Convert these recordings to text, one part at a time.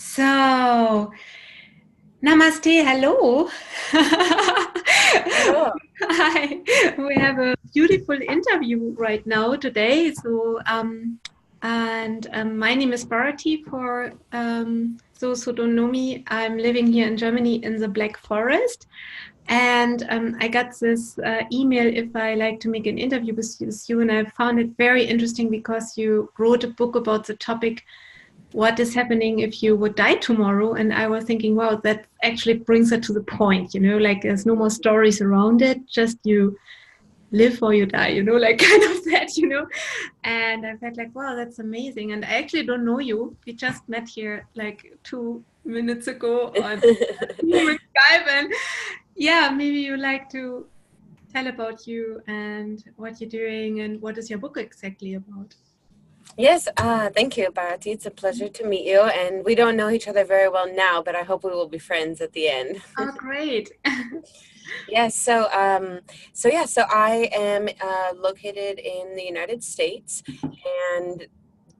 So, namaste, hello. Hello. Hi, we have a beautiful interview right now today. My name is Bharati. For those who don't know me, I'm living here in Germany in the Black Forest. And I got this email if I like to make an interview with you, and I found it very interesting because you wrote a book about the topic what is happening if you would die tomorrow. And I was thinking, wow, that actually brings it to the point, like there's no more stories around it, just you live or you die, like kind of that. And I felt like, wow, that's amazing. And I actually don't know you. We just met here like 2 minutes ago on human Skype. And yeah, maybe you like to tell about you and what you're doing and what is your book exactly about. Yes, thank you, Bharati. It's a pleasure to meet you. And we don't know each other very well now, but I hope we will be friends at the end. Oh, great. Yes, so I am located in the United States, and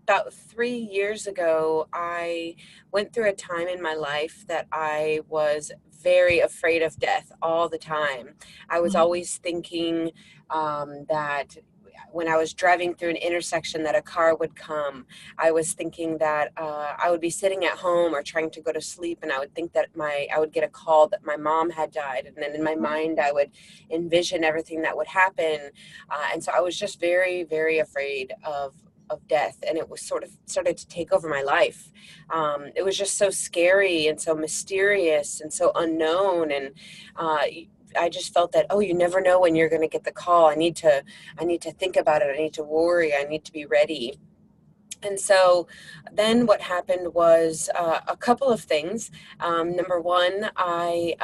about 3 years ago, I went through a time in my life that I was very afraid of death all the time. I was always thinking that when I was driving through an intersection that a car would come. I was thinking that I would be sitting at home or trying to go to sleep, and I would think that I would get a call that my mom had died, and then in my mind I would envision everything that would happen, and so I was just very, very afraid of death, and it was sort of started to take over my life. It was just so scary and so mysterious and so unknown, and uh, I just felt that, oh, you never know when you're going to get the call. I need to think about it. I need to worry. I need to be ready. And so then what happened was a couple of things. Number one, I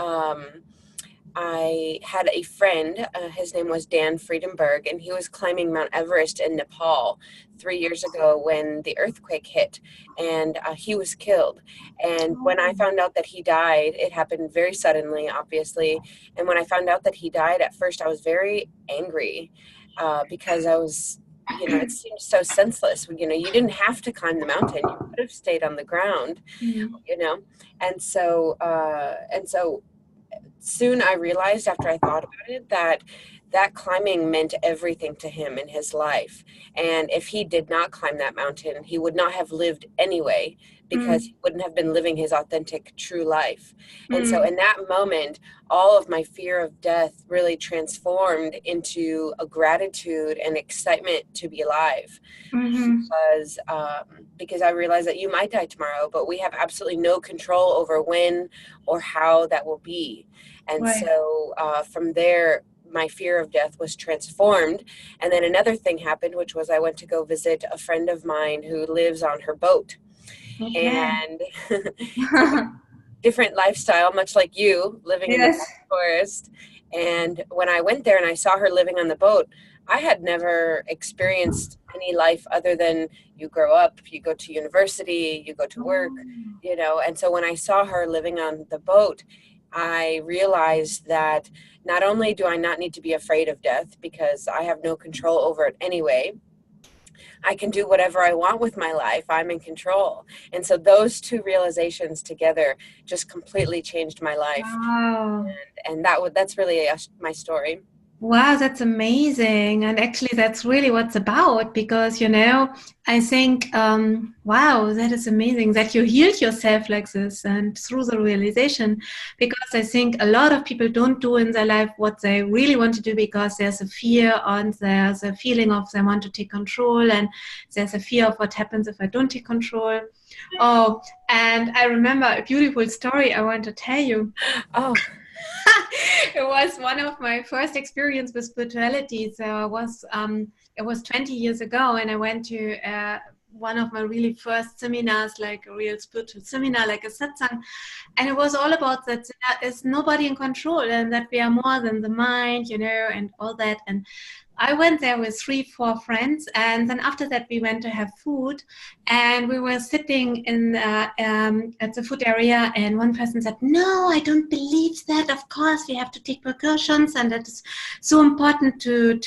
had a friend, his name was Dan Friedenberg, and he was climbing Mount Everest in Nepal 3 years ago when the earthquake hit, and he was killed. And when I found out that he died, it happened very suddenly, obviously. And when I found out that he died, at first I was very angry because I was, it seemed so senseless. You didn't have to climb the mountain. You could have stayed on the ground, Mm. you know. And so soon I realized after I thought about it that that climbing meant everything to him in his life. And if he did not climb that mountain, he would not have lived anyway, because Mm. he wouldn't have been living his authentic, true life. And so Mm. in that moment, all of my fear of death really transformed into a gratitude and excitement to be alive. Mhm. Because I realized that you might die tomorrow, but we have absolutely no control over when or how that will be. And Right. so from there, my fear of death was transformed. And then another thing happened, which was I went to go visit a friend of mine who lives on her boat. Okay. And it's a different lifestyle, much like you living in the Yes. Black Forest. And when I went there and I saw her living on the boat, I had never experienced any life other than you grow up, you go to university, you go to work, Oh. And so when I saw her living on the boat, I realized that not only do I not need to be afraid of death because I have no control over it anyway, I can do whatever I want with my life. I'm in control. And so those two realizations together just completely changed my life. Wow. And that's really my story. Wow, that's amazing. And actually, that's really what's about because, I think, wow, that is amazing that you healed yourself like this and through the realization. Because I think a lot of people don't do in their life what they really want to do because there's a fear and there's a feeling of they want to take control and there's a fear of what happens if I don't take control. Oh, and I remember a beautiful story I want to tell you. Oh, It was one of my first experience with spirituality. So it was 20 years ago, and I went to one of my really first seminars, like a real spiritual seminar, like a satsang, and it was all about that there is nobody in control, and that we are more than the mind, and all that. And I went there with 3, 4 friends, and then after that we went to have food, and we were sitting in at the food area, and one person said, "No, I don't believe that. Of course, we have to take precautions, and that is so important to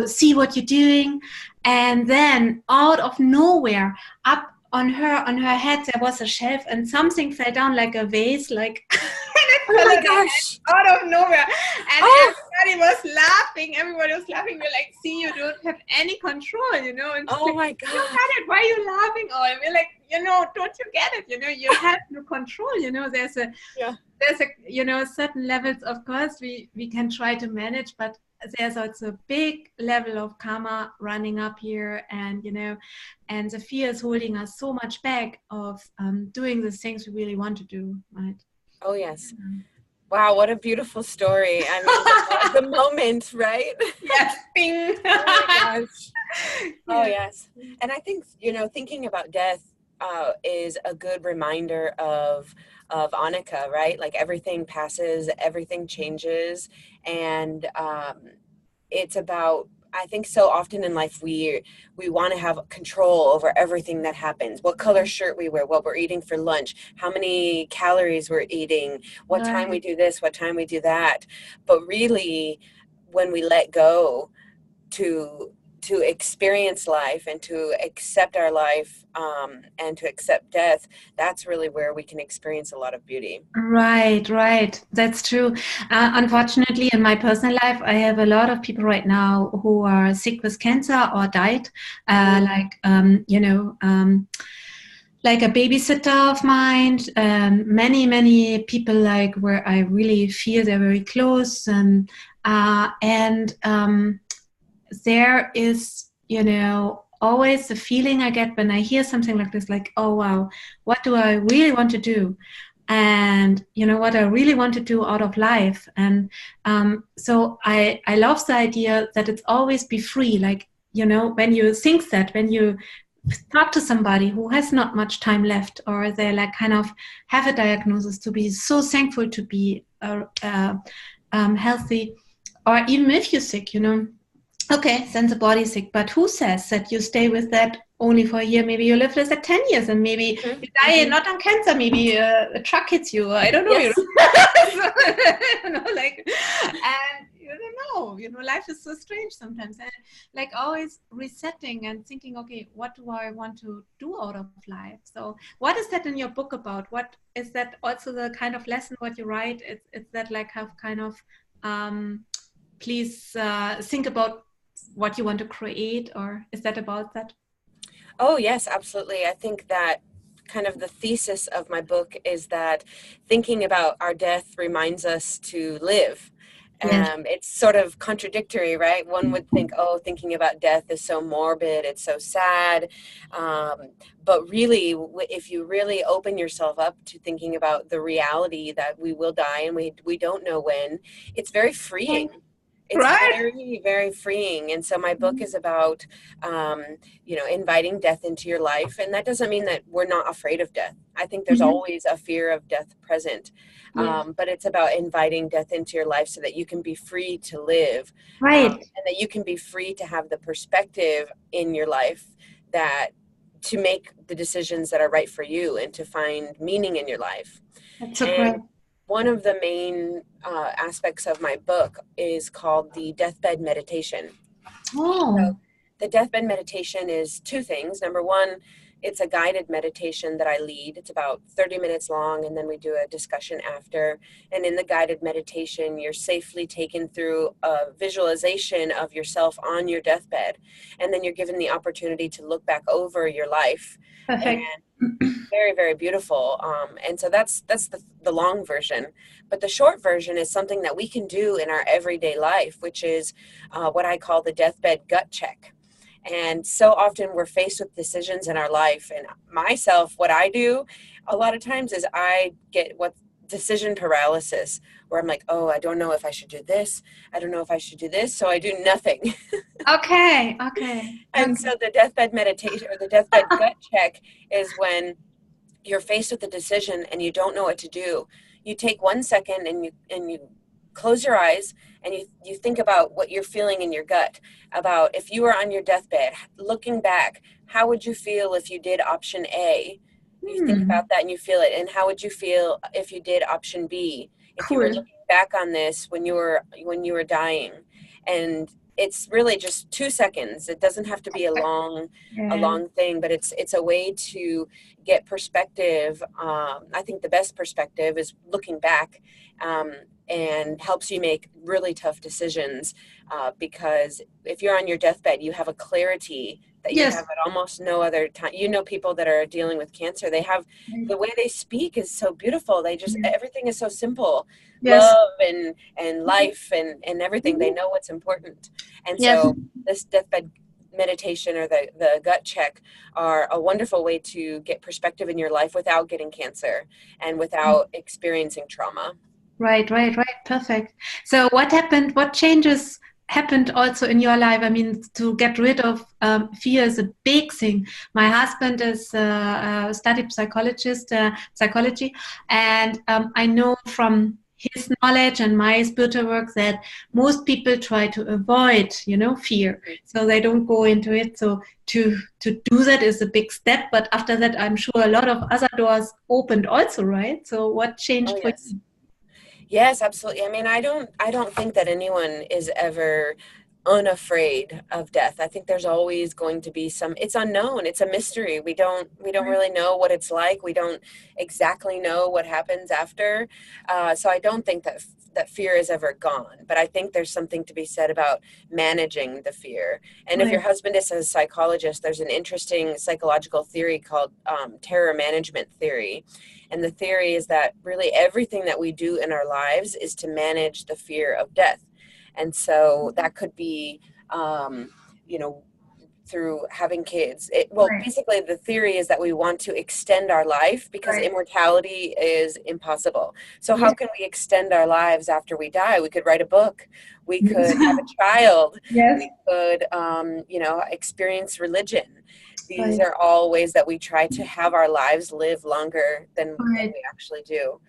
see what you're doing." And then out of nowhere, up on her head there was a shelf and something fell down like a vase, like and it Oh fell my on her head gosh. out of nowhere. And Oh, everybody was laughing. Everybody was laughing. We're like, see, you don't have any control, you know? And she's oh like, my you don't God. got it. Why are you laughing? Oh, and we're like, you know, don't you get it? You know, you have no control. You know, Yeah. there's a you know certain levels, of course we can try to manage, but there's also a big level of karma running up here, and you know, and the fear is holding us so much back of doing the things we really want to do, right? Oh, yes. Wow, what a beautiful story. I mean, the moment, right? Yes, bing. Oh my gosh. Oh, Yeah, yes. And I think, thinking about death is a good reminder of Annika, right? Like everything passes, everything changes, and it's about, I think so often in life we want to have control over everything that happens. What color shirt we wear, what we're eating for lunch, how many calories we're eating, what time we right. do this, what time we do that. But really, when we let go to experience life and to accept our life, and to accept death, that's really where we can experience a lot of beauty. Right, right. That's true. Unfortunately, in my personal life, I have a lot of people right now who are sick with cancer or died. Mm, You know, like a babysitter of mine. Many people like where I really feel they're very close, and there is, you know, always the feeling I get when I hear something like this, like, oh wow, what do I really want to do? And you know what I really want to do out of life. And so I love the idea that it's always be free. Like, you know, when you think that, when you talk to somebody who has not much time left, or they like kind of have a diagnosis, to be so thankful to be healthy, or even if you're sick, you know, okay, then the body's sick, but who says that you stay with that only for a year? Maybe you live with it 10 years and maybe mhm, you die mhm. not on cancer, maybe a truck hits you, or I don't know, you Yes. know. So, you know, like, and you don't know, you know, life is so strange sometimes. And like always resetting and thinking, okay, what do I want to do out of life? So what is that in your book about? What is that also the kind of lesson what you write? It's that like have kind of, um, please think about what you want to create, or is that about that? Oh, yes, absolutely. I think that kind of the thesis of my book is that thinking about our death reminds us to live. Yes. It's sort of contradictory, right? One would think, oh, thinking about death is so morbid, it's so sad. But really, if you really open yourself up to thinking about the reality that we will die and we don't know when, it's very freeing. It's Right. very, very freeing. And so my book is about, inviting death into your life. And that doesn't mean that we're not afraid of death. I think there's Mm-hmm. always a fear of death present. Yes. But it's about inviting death into your life so that you can be free to live, Right. and that you can be free to have the perspective in your life that to make the decisions that are right for you and to find meaning in your life. That's so great. And one of the main aspects of my book is called the deathbed meditation. So, Oh. the deathbed meditation is two things. Number one, it's a guided meditation that I lead. It's about 30 minutes long, and then we do a discussion after. And in the guided meditation, you're safely taken through a visualization of yourself on your deathbed. And then you're given the opportunity to look back over your life. And Perfect. very, very beautiful. And so that's the long version. But the short version is something that we can do in our everyday life, which is what I call the deathbed gut check. And so often we're faced with decisions in our life. And myself, what I do a lot of times is I get what decision paralysis, where I'm like, oh, I don't know if I should do this. I don't know if I should do this. So I do nothing. Okay. Okay. And Okay. so the deathbed meditation or the deathbed gut check is when you're faced with a decision and you don't know what to do. You take 1 second and you close your eyes and you think about what you're feeling in your gut, about if you were on your deathbed looking back, how would you feel if you did option A? You think Hmm. about that and you feel it. And how would you feel if you did option B, if you were Cool. looking back on this when you were dying? And it's really just 2 seconds. It doesn't have to be a Yeah. long thing, but it's a way to get perspective. I think the best perspective is looking back, and helps you make really tough decisions, because if you're on your deathbed, you have a clarity that you Yes. have at almost no other time. You know, people that are dealing with cancer, they have, Right. the way they speak is so beautiful. They just, everything is so simple. Yes. Love and life and everything. They Mhm. know what's important. And Yes. so this deathbed meditation or the gut check are a wonderful way to get perspective in your life without getting cancer and without experiencing trauma. Right, right, right. Perfect. So what happened? What changes happened also in your life? I mean, to get rid of fear is a big thing. My husband is a studied psychology, and I know from his knowledge and my spiritual work that most people try to avoid, fear, so they don't go into it. So to do that is a big step, but after that, I'm sure a lot of other doors opened also, right? So what Oh, changed for yes. you? Yes, absolutely. I mean, I don't think that anyone is ever unafraid of death. I think there's always going to be some, it's unknown. It's a mystery. We don't really know what it's like. We don't exactly know what happens after. So I don't think that fear is ever gone, but I think there's something to be said about managing the fear. And if your Right. husband is a psychologist, there's an interesting psychological theory called terror management theory. And the theory is that really everything that we do in our lives is to manage the fear of death. And so that could be, um, you know, through having kids. Well, Right. basically, the theory is that we want to extend our life because Right. immortality is impossible. So, how Yes. can we extend our lives after we die? We could write a book, we Yes. could have a child, Yes. we could, experience religion. These Right. are all ways that we try to have our lives live longer than Right. we actually do.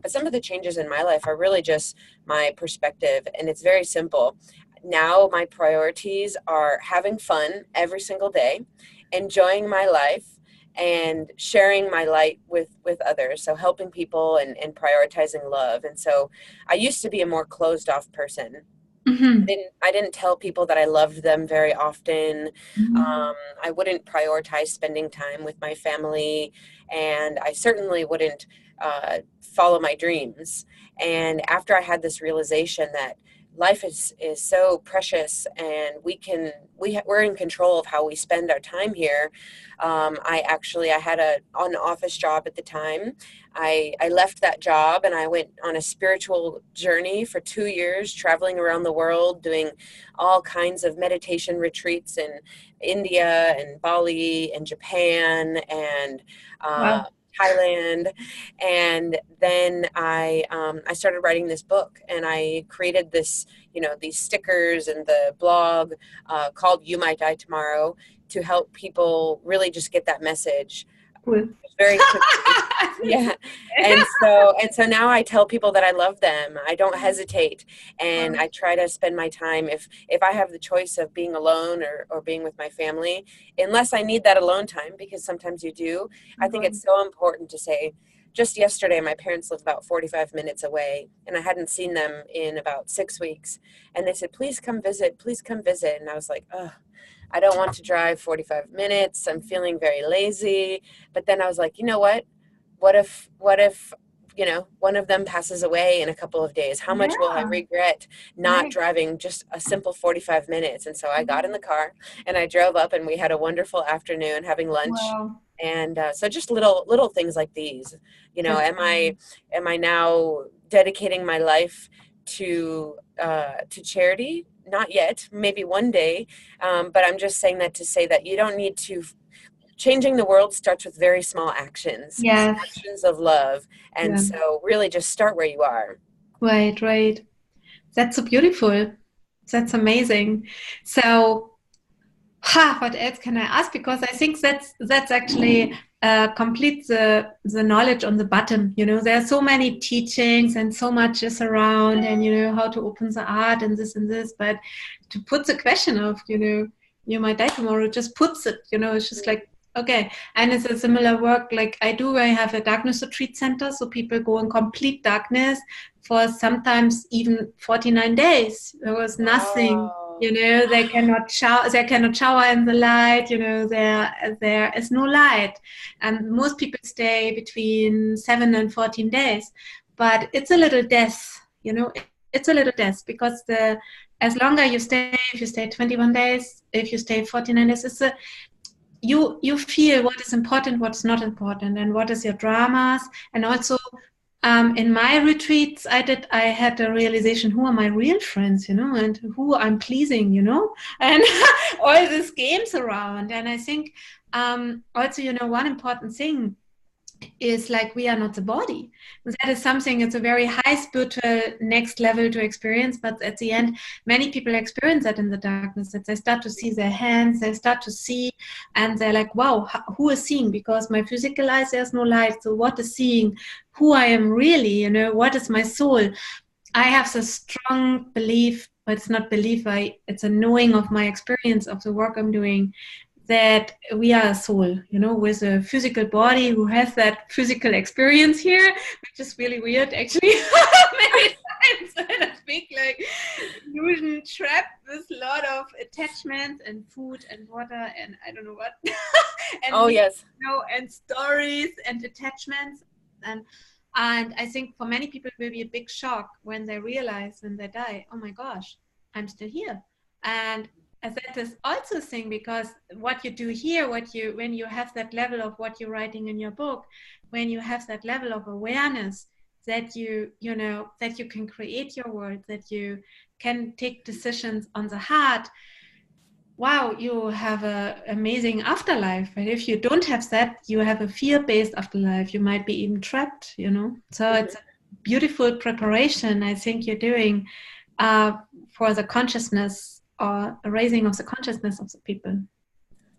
But some of the changes in my life are really just my perspective, and it's very simple. Now my priorities are having fun every single day, enjoying my life, and sharing my light with others, so helping people and prioritizing love. And so I used to be a more closed off person. Mm-hmm. I didn't tell people that I loved them very often. Mm-hmm. I wouldn't prioritize spending time with my family, and I certainly wouldn't follow my dreams. And after I had this realization that life is so precious, and we're in control of how we spend our time here. I had an office job at the time. I left that job and I went on a spiritual journey for 2 years, traveling around the world, doing all kinds of meditation retreats in India and Bali and Japan and Wow. uh, Thailand. And then I started writing this book, and I created this, these stickers and the blog called You Might Die Tomorrow, to help people really just get that message Cool. very quickly. Yeah. And so now I tell people that I love them. I don't hesitate, and Wow. I try to spend my time, if I have the choice of being alone or being with my family, unless I need that alone time, because sometimes you do. I think it's so important to say, just yesterday my parents live about 45 minutes away, and I hadn't seen them in about 6 weeks, and they said, please come visit, please come visit. And I was like, oh, I don't want to drive 45 minutes. I'm feeling very lazy. But then I was like, you know what? What if, one of them passes away in a couple of days? How much will I Yeah. regret not Right. driving just a simple 45 minutes? And so I got in the car and I drove up, and we had a wonderful afternoon having lunch. Wow. And so just little things like these, That's am I now dedicating my life to charity? Not yet, maybe one day. But I'm just saying that to say that you don't need to. Changing the world starts with very small actions, yes. actions of love. And Yeah. so really just start where you are. Right. Right. That's so beautiful. That's amazing. So, what else can I ask? Because I think that's actually complete the knowledge on the bottom. There are so many teachings and so much is around, and how to open the art and this. But to put the question of you might die tomorrow, just puts it. It's just like okay. And it's a similar work like I do. I have a darkness retreat center, so people go in complete darkness for sometimes even 49 days. There was Wow. nothing You know, they cannot shower in the light. You know, there is no light, and most people stay between 7 and 14 days. But it's a little death. You know, it's a little death because the as longer you stay, if you stay 21 days, if you stay 49 days, it's a you feel what is important, what's not important, and what is your dramas. And also in my retreats I had a realization, who are my real friends, you know, and who I'm pleasing, you know, and all these games around. And I think also, you know, one important thing is like we are not the body. That is something, it's a very high spiritual next level to experience, but at the end many people experience that in the darkness, that they start to see their hands, they start to see, and they're like, wow, who is seeing? Because my physical eyes, there's no light, so what is seeing? Who I am really, you know, what is my soul? I have the strong belief, but it's not belief, it's a knowing of my experience of the work I'm doing, that we are a soul, you know, with a physical body who has that physical experience here, which is really weird, actually. Many times when I speak, like illusion trapped with a lot of attachments and food and water and I don't know what, and Oh, yes. you know, and stories and attachments, and I think for many people it will be a big shock when they realize when they die, oh my gosh, I'm still here. And that is also a thing, because what you do here, when you have that level of what you're writing in your book, when you have that level of awareness that you know, that you can create your world, that you can take decisions on the heart, wow, you have an amazing afterlife. And if you don't have that, you have a fear-based afterlife. You might be even trapped, you know. So it's a beautiful preparation, I think, you're doing for the consciousness, or a raising of the consciousness of the people.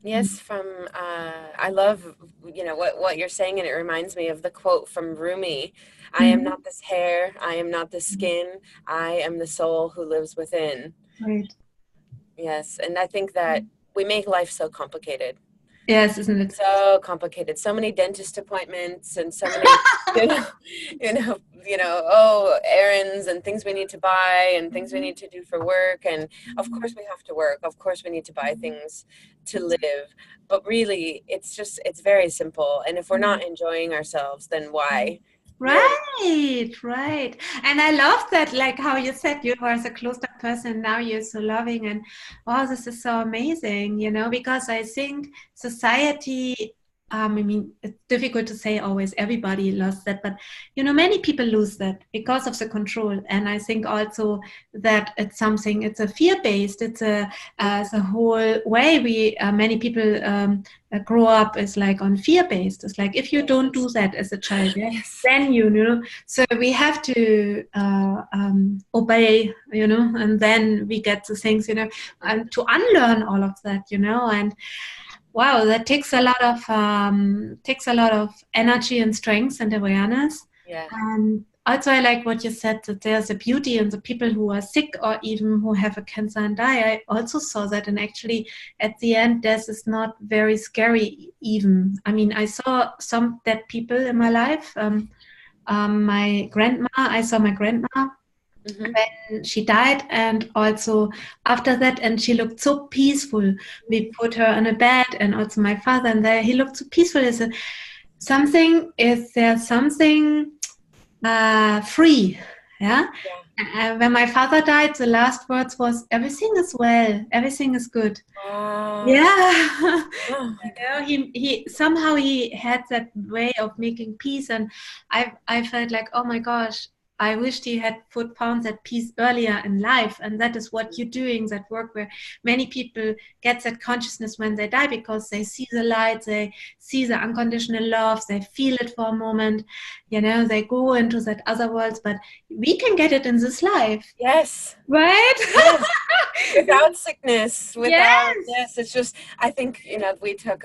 Yes, I love, you know, what you're saying, and it reminds me of the quote from Rumi: I am Mm-hmm. not this hair, I am not the skin, I am the soul who lives within. Right. Yes, and I think that we make life so complicated. Yes, isn't it? So complicated. So many dentist appointments and so many, you know, oh, errands and things we need to buy and things we need to do for work. And of course we have to work. Of course we need to buy things to live. But really, it's very simple. And if we're not enjoying ourselves, then why? Really? Right, right. And I love that, like how you said you were a closed up person, now you're so loving, and wow, this is so amazing, you know, because I think society, I mean, it's difficult to say always everybody lost that, but you know, many people lose that because of the control. And I think also that it's a fear-based, it's the whole way many people grow up is like on fear-based. It's like, if you don't do that as a child, yeah, Yes. then you know, so we have to obey, you know, and then we get the things, you know, and to unlearn all of that, you know. And wow, that takes a lot of energy and strength and awareness. Yeah. And also, I like what you said, that there's a beauty in the people who are sick or even who have a cancer and die. I also saw that, and actually, at the end, death is not very scary. Even, I mean, I saw some dead people in my life. My grandma, I saw my grandma Hmm. when she died, and also after that, and she looked so peaceful. We put her on a bed, and also my father, and there he looked so peaceful. Is there something free, yeah. Yeah. When my father died, the last words was, everything is well, everything is good. Wow. Yeah. Oh my You know, God. he somehow he had that way of making peace, and I felt like, oh my gosh, I wished he had found that peace earlier in life. And that is what you're doing, that work where many people get that consciousness when they die, because they see the light, they see the unconditional love, they feel it for a moment, you know, they go into that other world. But we can get it in this life, Yes. right? Yes. Without sickness, without, Yes. yes, it's just, I think, you know, we took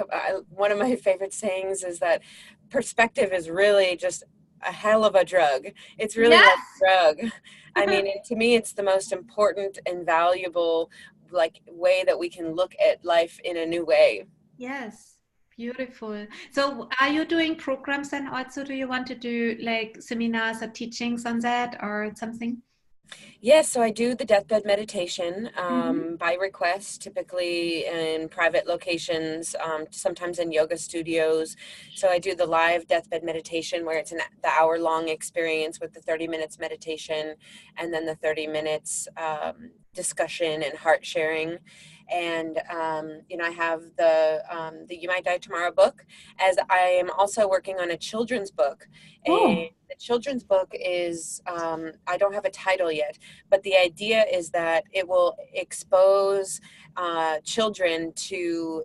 one of my favorite sayings is that perspective is really just a hell of a drug. It's really Yes. like a drug. I mean, to me, it's the most important and valuable, like, way that we can look at life in a new way. Yes, beautiful. So, are you doing programs, and also do you want to do like seminars or teachings on that or something? Yes, so I do the deathbed meditation Mm-hmm. by request, typically in private locations, sometimes in yoga studios. So I do the live deathbed meditation where it's the hour-long experience with the 30 minutes meditation and then the 30 minutes discussion and heart sharing. And I have the You Might Die Tomorrow book, as I am also working on a children's book. And Oh. the children's book is I don't have a title yet, but the idea is that it will expose children to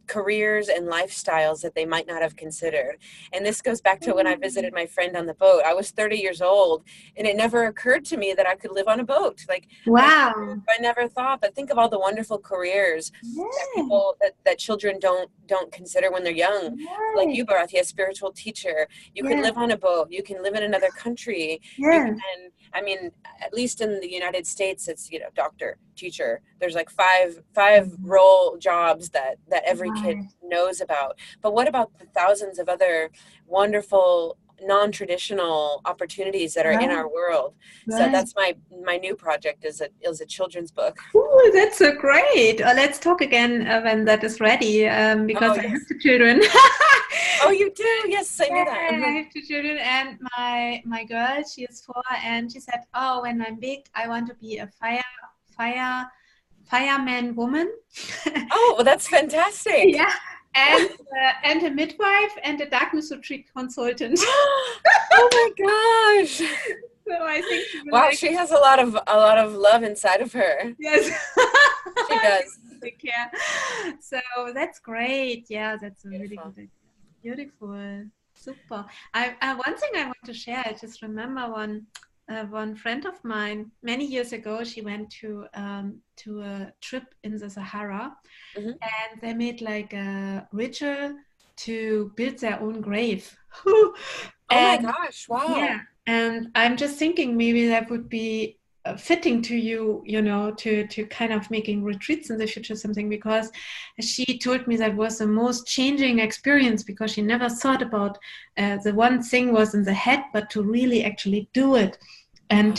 careers and lifestyles that they might not have considered. And this goes back to when I visited my friend on the boat. I was 30 years old, and it never occurred to me that I could live on a boat. Like Wow. I never thought, but think of all the wonderful careers that Yeah. people that children don't consider when they're young. Like Right. you, Barathi, a spiritual teacher. You could Yes. live on a boat. You can live in another country. You Yes. can, I mean, at least in the United States, it's, doctor, teacher. There's like five role jobs that every kid Right. knows about. But what about the thousands of other wonderful non-traditional opportunities that are in Right. our world? So Right. that's my new project is a children's book. Oh, that's so great. Let's talk again when that is ready, Oh because I have yes. two children. Oh, you do? Yes, I Yeah, knew that. I have two children, and my girl, she is 4, and she said, "Oh, when I'm big, I want to be a fire fireman woman." Oh, well, that's fantastic. Yeah, and a midwife and a darkness retreat consultant. Oh my gosh. So I think she will Wow, like, she has a lot of love inside of her. yes. She She does. will take care. So that's great. Yeah, that's a really Beautiful. good idea. Beautiful. Super. I one thing I want to share, I just remember one friend of mine many years ago, she went to a trip in the Sahara, Hmm. and they made like a ritual to build their own grave. Oh my And gosh, yeah, wow. and I'm just thinking maybe that would be fitting to you, to kind of making retreats in the future something, because she told me that was the most changing experience, because she never thought about the one thing was in the head, but to really actually do it, and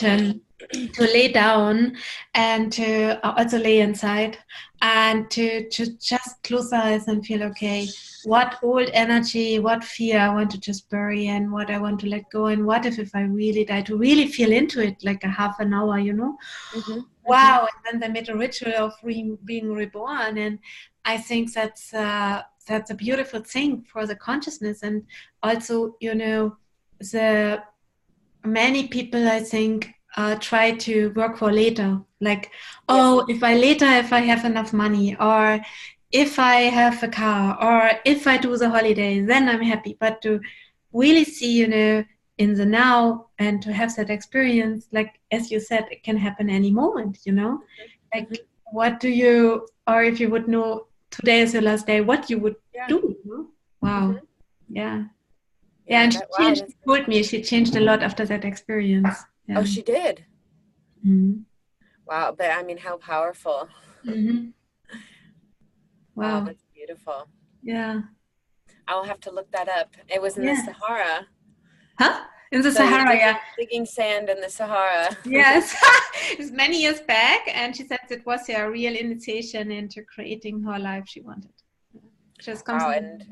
to lay down, and to also lay inside, and to just close the eyes and feel, okay, what old energy, what fear I want to just bury, and what I want to let go, and what if I really die, to really feel into it like a half an hour. Hmm. Hmm. Wow. And then they made a ritual of being reborn, and I think that's a beautiful thing for the consciousness. And also, the many people, I think, try to work for later, like, Yes. oh, if I have enough money, or if I have a car, or if I do the holiday, then I'm happy. But to really see, in the now, and to have that experience, like as you said, it can happen any moment. Hmm. Like, what do you, or if you would know today is your last day, what you would Yeah. do. Wow. Hmm. Yeah. Yeah, Yeah, and she that wow, changed. that's She told me she changed a lot after that experience. oh, Yeah. she did. Hmm. Wow, but I mean how powerful. Hmm. Wow, Wow. that's beautiful. Yeah. I'll have to look that up. It was in the Yeah. Sahara. Huh? In the So you're Sahara, yeah. digging sand in the Sahara. Yes. It's many years back, and she said it was a real initiation into creating her life she wanted. Just comes Wow, in. and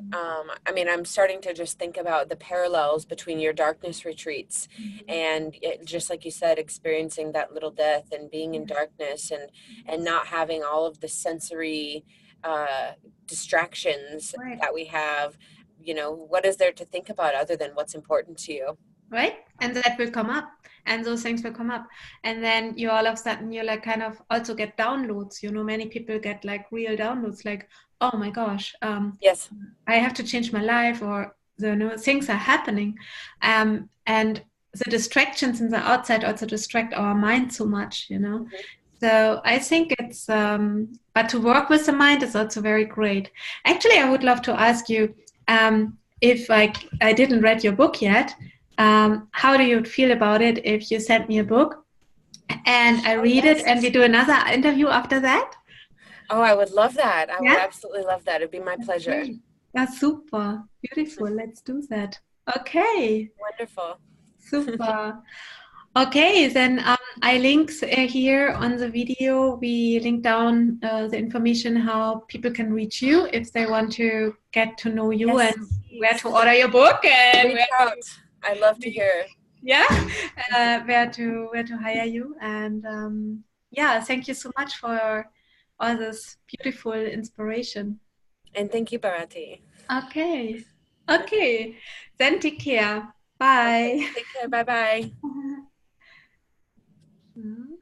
I mean, I'm starting to just think about the parallels between your darkness retreats Mhm. and just like you said, experiencing that little death and being in Yes. darkness and Yes. not having all of the sensory uh, distractions Right. that we have. What is there to think about other than what's important to you? Right, and that will come up, and those things will come up, and then you all of a sudden you like kind of also get downloads. Many people get like real downloads, like, oh my gosh, Yes. I have to change my life, or things are happening, and the distractions in the outside also distract our mind so much. Hmm. So I think it's but to work with the mind is also very great. Actually, I would love to ask you, if I didn't read your book yet, how do you feel about it if you send me a book and I Oh, read it, yes. and we do another interview after that? Oh, I would love that. I would Yeah, absolutely love that. It'd be my that's pleasure. great. That's super beautiful. Let's do that. Okay, Wonderful. super. Okay, then I link here on the video. We link down the information how people can reach you if they want to get to know you Yes, and where to please. order your book and Reach where out. I love to hear. yeah where to hire you and yeah, thank you so much for all this beautiful inspiration. And thank you, Bharati. Okay, okay, then take care. Okay, Bye. take care. Bye bye. Mhm.